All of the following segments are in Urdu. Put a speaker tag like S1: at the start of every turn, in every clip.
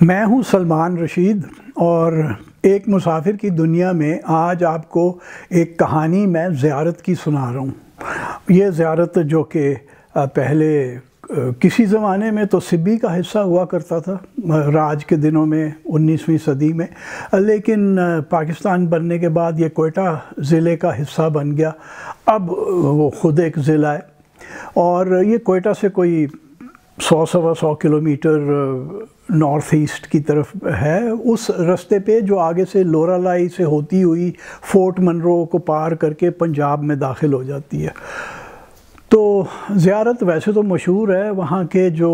S1: میں ہوں سلمان رشید اور ایک مسافر کی دنیا میں آج آپ کو ایک کہانی میں زیارت کی سنا رہا ہوں۔ یہ زیارت جو کہ پہلے کسی زمانے میں تو سبی کا حصہ ہوا کرتا تھا راج کے دنوں میں 19ویں صدی میں، لیکن پاکستان بننے کے بعد یہ کوئٹہ ضلع کا حصہ بن گیا۔ اب وہ خود ایک ضلع ہے اور یہ کوئٹہ سے کوئی 100 کلومیٹر نارتھ ایسٹ کی طرف ہے، اس رستے پہ جو آگے سے لورالائی سے ہوتی ہوئی فورٹ منرو کو پار کر کے پنجاب میں داخل ہو جاتی ہے۔ تو زیارت ویسے تو مشہور ہے وہاں کے جو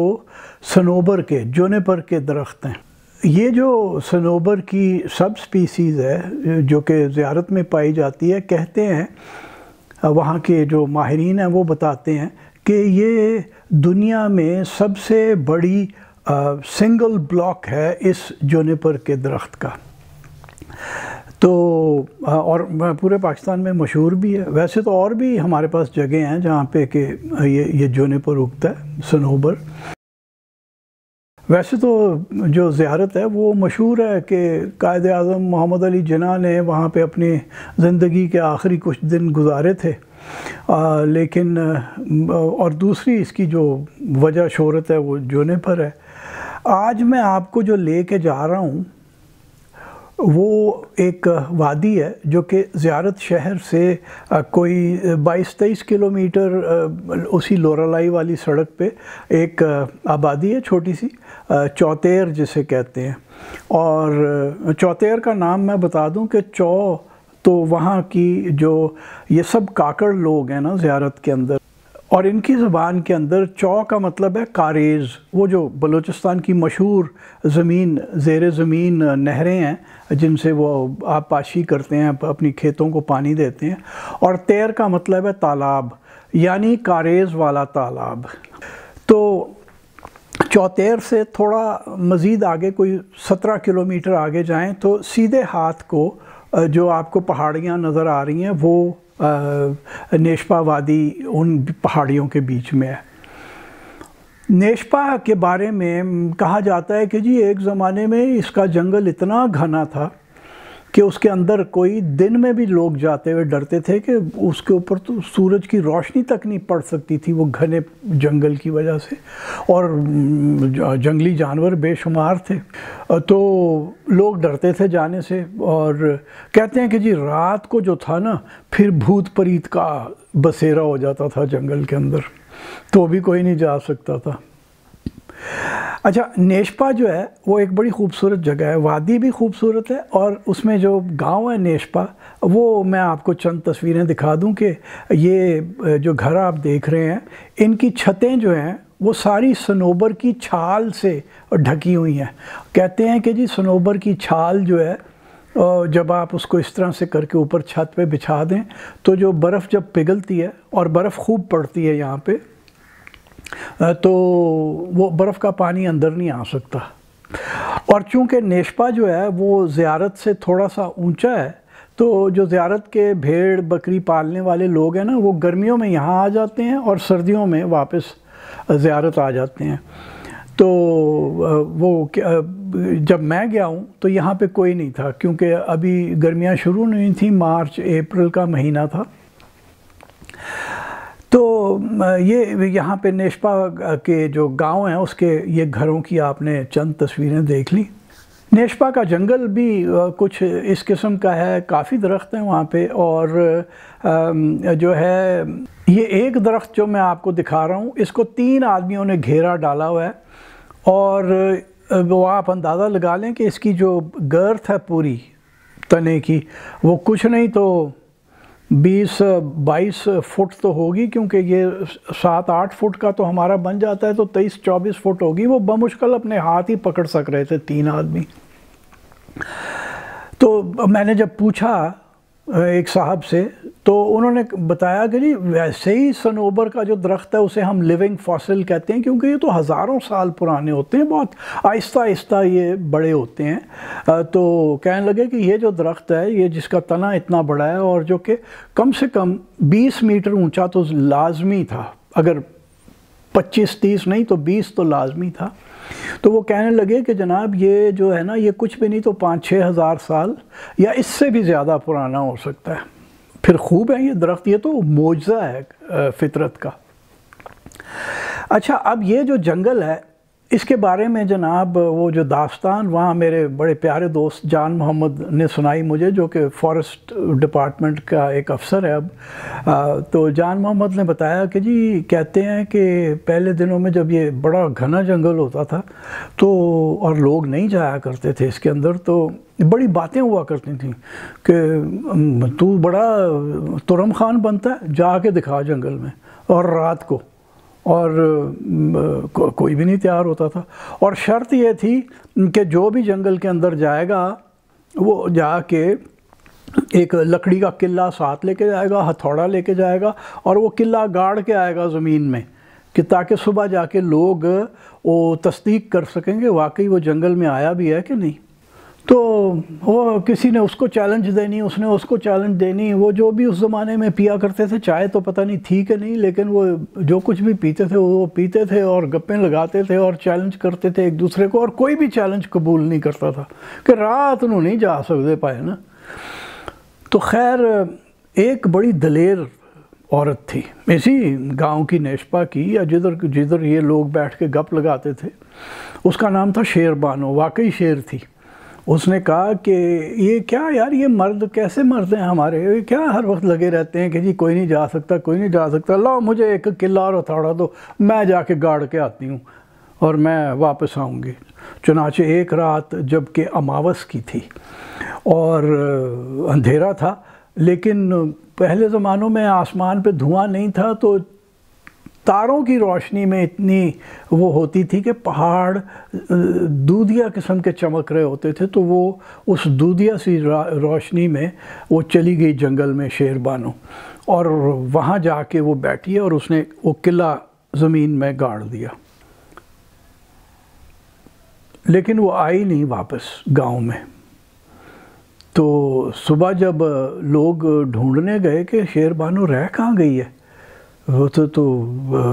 S1: صنوبر کے جونیپر کے درخت ہیں۔ یہ جو صنوبر کی سب سپیسیز ہے جو کہ زیارت میں پائی جاتی ہے، کہتے ہیں وہاں کے جو ماہرین ہیں وہ بتاتے ہیں کہ یہ دنیا میں سب سے بڑی سنگل بلاک ہے اس جونیپر کے درخت کا، تو اور پورے پاکستان میں مشہور بھی ہے۔ ویسے تو اور بھی ہمارے پاس جگہ ہیں جہاں پہ کہ یہ جونیپر اگتا ہے، صنوبر۔ ویسے تو جو زیارت ہے وہ مشہور ہے کہ قائد اعظم محمد علی جناح نے وہاں پہ اپنی زندگی کے آخری کچھ دن گزارے تھے، لیکن اور دوسری اس کی جو وجہ شہرت ہے وہ جونیپر ہے۔ آج میں آپ کو جو لے کے جا رہا ہوں وہ ایک وادی ہے جو کہ زیارت شہر سے کوئی 22-23 کلومیٹر اسی لورالائی والی سڑک پہ ایک آبادی ہے چھوٹی سی، چوتیر جسے کہتے ہیں۔ اور چوتیر کا نام میں بتا دوں کہ تو وہاں کی جو یہ سب کاکڑ لوگ ہیں نا زیارت کے اندر، اور ان کی زبان کے اندر کا مطلب ہے کاریز، وہ جو بلوچستان کی مشہور زیر زمین نہریں ہیں جن سے وہ آبپاشی کرتے ہیں، اپنی کھیتوں کو پانی دیتے ہیں، اور تیر کا مطلب ہے تالاب، یعنی کاریز والا تالاب۔ تو چوتیر سے تھوڑا مزید آگے کوئی 17 کلومیٹر آگے جائیں تو سیدھے ہاتھ کو جو آپ کو پہاڑیاں نظر آ رہی ہیں وہ نیشپا وادی ان پہاڑیوں کے بیچ میں ہے۔ نیشپا کے بارے میں کہا جاتا ہے کہ جی ایک زمانے میں اس کا جنگل اتنا گھنا تھا کہ اس کے اندر کوئی دن میں بھی لوگ جاتے ہوئے ڈرتے تھے کہ اس کے اوپر تو سورج کی روشنی تک نہیں پڑ سکتی تھی، وہ گھنے جنگل کی وجہ سے، اور جنگلی جانور بے شمار تھے، تو لوگ ڈرتے تھے جانے سے۔ اور کہتے ہیں کہ جی رات کو جو تھا نا پھر بھوت پریت کا بسیرا ہو جاتا تھا جنگل کے اندر، تو بھی کوئی نہیں جا سکتا تھا۔ اچھا، نیشپا جو ہے وہ ایک بڑی خوبصورت جگہ ہے، وادی بھی خوبصورت ہے، اور اس میں جو گاؤں ہے نیشپا، وہ میں آپ کو چند تصویریں دکھا دوں کہ یہ جو گھر آپ دیکھ رہے ہیں ان کی چھتیں جو ہیں وہ ساری صنوبر کی چھال سے ڈھکی ہوئی ہیں۔ کہتے ہیں کہ جی صنوبر کی چھال جو ہے جب آپ اس کو اس طرح سے کر کے اوپر چھت پہ بچھا دیں تو جو برف جب پگھلتی ہے، اور برف خوب پڑتی ہے یہاں پہ، تو وہ برف کا پانی اندر نہیں آ سکتا۔ اور چونکہ نیشپا جو ہے وہ زیارت سے تھوڑا سا اونچا ہے، تو جو زیارت کے بھیڑ بکری پالنے والے لوگ ہیں نا وہ گرمیوں میں یہاں آ جاتے ہیں اور سردیوں میں واپس زیارت آ جاتے ہیں۔ تو وہ جب میں گیا ہوں تو یہاں پہ کوئی نہیں تھا، کیونکہ ابھی گرمیاں شروع نہیں تھیں، مارچ اپریل کا مہینہ تھا۔ تو یہ یہاں پہ نیشپا کے جو گاؤں ہیں اس کے یہ گھروں کی آپ نے چند تصویریں دیکھ لی۔ نیشپا کا جنگل بھی کچھ اس قسم کا ہے، کافی درخت ہیں وہاں پہ، اور جو ہے یہ ایک درخت جو میں آپ کو دکھا رہا ہوں اس کو 3 آدمیوں نے گھیرا ڈالا ہوا ہے، اور وہ آپ اندازہ لگا لیں کہ اس کی جو گرتھ ہے پوری تنے کی وہ کچھ نہیں تو 20-22 فٹ تو ہوگی، کیونکہ یہ 7-8 فٹ کا تو ہمارا بن جاتا ہے، تو 23-24 فٹ ہوگی۔ وہ بمشکل اپنے ہاتھ ہی پکڑ سک رہے تھے 3 آدمی۔ تو میں نے جب پوچھا ایک صاحب سے تو انہوں نے بتایا کہ جی ویسے ہی صنوبر کا جو درخت ہے اسے ہم لیونگ فاسل کہتے ہیں، کیونکہ یہ تو ہزاروں سال پرانے ہوتے ہیں، بہت آہستہ آہستہ یہ بڑے ہوتے ہیں۔ تو کہنے لگے کہ یہ جو درخت ہے یہ جس کا تنا اتنا بڑا ہے، اور جو کہ کم سے کم 20 میٹر اونچا تو لازمی تھا، اگر 25-30 نہیں تو 20 تو لازمی تھا، تو وہ کہنے لگے کہ جناب یہ جو ہے نا یہ کچھ بھی نہیں تو 5-6 ہزار سال یا اس سے بھی زیادہ پرانا ہو سکتا ہے. پھر خوب ہے یہ درخت, یہ تو معجزہ ہے فطرت کا. اچھا, اب یہ جو جنگل ہے اس کے بارے میں جناب وہ جو داستان وہاں میرے بڑے پیارے دوست جان محمد نے سنائی مجھے, جو کہ فارسٹ ڈپارٹمنٹ کا ایک افسر ہے اب. تو جان محمد نے بتایا کہ جی کہتے ہیں کہ پہلے دنوں میں جب یہ بڑا گھنا جنگل ہوتا تھا تو اور لوگ نہیں جایا کرتے تھے اس کے اندر, تو بڑی باتیں ہوا کرتی تھیں کہ تو بڑا ترم خان بنتا ہے, جا کے دکھا جنگل میں, اور رات کو, اور کوئی بھی نہیں تیار ہوتا تھا. اور شرط یہ تھی کہ جو بھی جنگل کے اندر جائے گا وہ جا کے ایک لکڑی کا قلعہ ساتھ لے کے جائے گا, ہتھوڑا لے کے جائے گا, اور وہ قلعہ گاڑ کے آئے گا زمین میں, کہ تاکہ صبح جا کے لوگ وہ تصدیق کر سکیں کہ واقعی وہ جنگل میں آیا بھی ہے کہ نہیں. تو وہ کسی نے اس کو چیلنج دینی, اس نے اس کو چیلنج دینی. وہ جو بھی اس زمانے میں پیا کرتے تھے, چائے تو پتہ نہیں تھی کہ نہیں, لیکن وہ جو کچھ بھی پیتے تھے وہ پیتے تھے اور گپیں لگاتے تھے اور چیلنج کرتے تھے ایک دوسرے کو, اور کوئی بھی چیلنج قبول نہیں کرتا تھا کہ رات نو نہیں جا سکتے پائے نا. تو خیر ایک بڑی دلیر عورت تھی اسی گاؤں کی نیشپا کی, یا جدھر یہ لوگ بیٹھ کے گپ لگاتے تھے, اس کا نام تھا شیر بانو. واقعی شیر تھی. اس نے کہا کہ یہ کیا یار, یہ مرد کیسے مرد ہیں ہمارے, یہ کیا ہر وقت لگے رہتے ہیں کہ جی کوئی نہیں جا سکتا, کوئی نہیں جا سکتا, لاؤ مجھے ایک قلعہ اور ہتھوڑا دو, میں جا کے گاڑ کے آتی ہوں اور میں واپس آؤں گی. چنانچہ ایک رات جب کہ اماوس کی تھی اور اندھیرا تھا, لیکن پہلے زمانوں میں آسمان پہ دھواں نہیں تھا, تو تاروں کی روشنی میں اتنی وہ ہوتی تھی کہ پہاڑ دودھیا قسم کے چمک رہے ہوتے تھے. تو وہ اس دودھیا سی روشنی میں وہ چلی گئی جنگل میں شیر بانو, اور وہاں جا کے وہ بیٹھی اور اس نے وہ قلعہ زمین میں گاڑ دیا. لیکن وہ آئی نہیں واپس گاؤں میں. تو صبح جب لوگ ڈھونڈنے گئے کہ شیر بانو رہ کہاں گئی ہے, وہ تو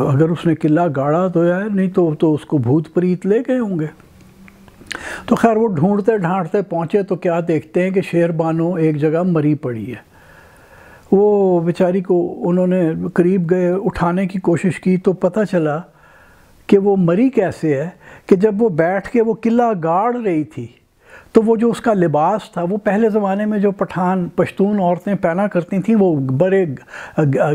S1: اگر اس نے قلعہ گاڑا تو یار, نہیں تو اس کو بھوت پریت لے گئے ہوں گے. تو خیر وہ ڈھونڈتے ڈھانڈتے پہنچے تو کیا دیکھتے ہیں کہ شیر بانو ایک جگہ مری پڑی ہے. وہ بیچاری کو انہوں نے قریب گئے, اٹھانے کی کوشش کی, تو پتہ چلا کہ وہ مری کیسے ہے کہ جب وہ بیٹھ کے وہ قلعہ گاڑ رہی تھی تو وہ جو اس کا لباس تھا, وہ پہلے زمانے میں جو پشتون عورتیں پہنا کرتی تھیں, وہ بڑے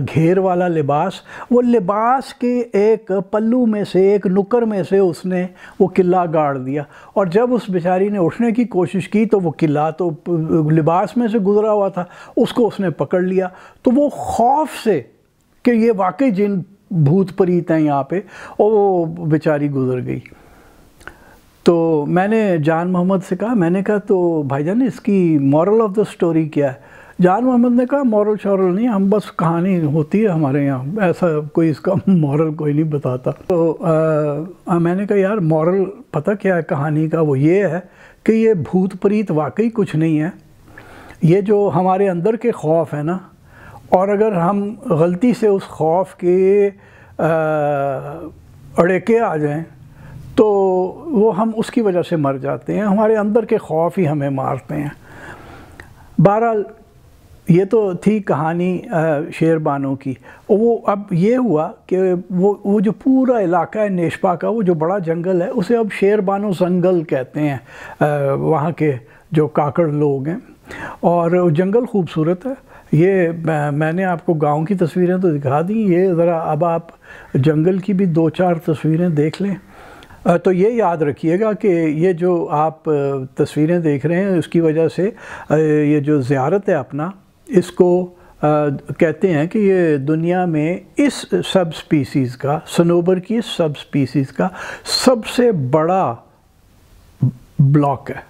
S1: گھیر والا لباس, وہ لباس کے ایک پلو میں سے, ایک نکر میں سے اس نے وہ قلعہ گاڑ دیا. اور جب اس بیچاری نے اٹھنے کی کوشش کی تو وہ قلعہ تو لباس میں سے گزرا ہوا تھا, اس کو اس نے پکڑ لیا. تو وہ خوف سے کہ یہ واقعی جن بھوت پریت ہیں یہاں پہ, اور وہ بیچاری گزر گئی. تو میں نے جان محمد سے کہا, میں نے کہا تو بھائی جان اس کی مورل آف دا سٹوری کیا ہے؟ جان محمد نے کہا مورل شورل نہیں, ہم بس کہانی ہوتی ہے ہمارے یہاں, ایسا کوئی اس کا مورل کوئی نہیں بتاتا. تو میں نے کہا یار مورل پتہ کیا ہے کہانی کا؟ وہ یہ ہے کہ یہ بھوت پریت واقعی کچھ نہیں ہے, یہ جو ہمارے اندر کے خوف ہے نا, اور اگر ہم غلطی سے اس خوف کے اڑیکے آ جائیں تو وہ ہم اس کی وجہ سے مر جاتے ہیں. ہمارے اندر کے خوف ہی ہمیں مارتے ہیں. بہرحال یہ تو تھی کہانی شیر بانو کی. وہ اب یہ ہوا کہ وہ جو پورا علاقہ ہے نیشپا کا, وہ جو بڑا جنگل ہے, اسے اب شیر بانو زنگل کہتے ہیں وہاں کے جو کاکڑ لوگ ہیں. اور جنگل خوبصورت ہے. یہ میں نے آپ کو گاؤں کی تصویریں تو دکھا دیں, یہ ذرا اب آپ جنگل کی بھی 2-4 تصویریں دیکھ لیں. تو یہ یاد رکھیے گا کہ یہ جو آپ تصویریں دیکھ رہے ہیں اس کی وجہ سے یہ جو زیارت ہے اپنا, اس کو کہتے ہیں کہ یہ دنیا میں اس سب سپیسیز کا, صنوبر کی اس سب سپیسیز کا سب سے بڑا بلاک ہے.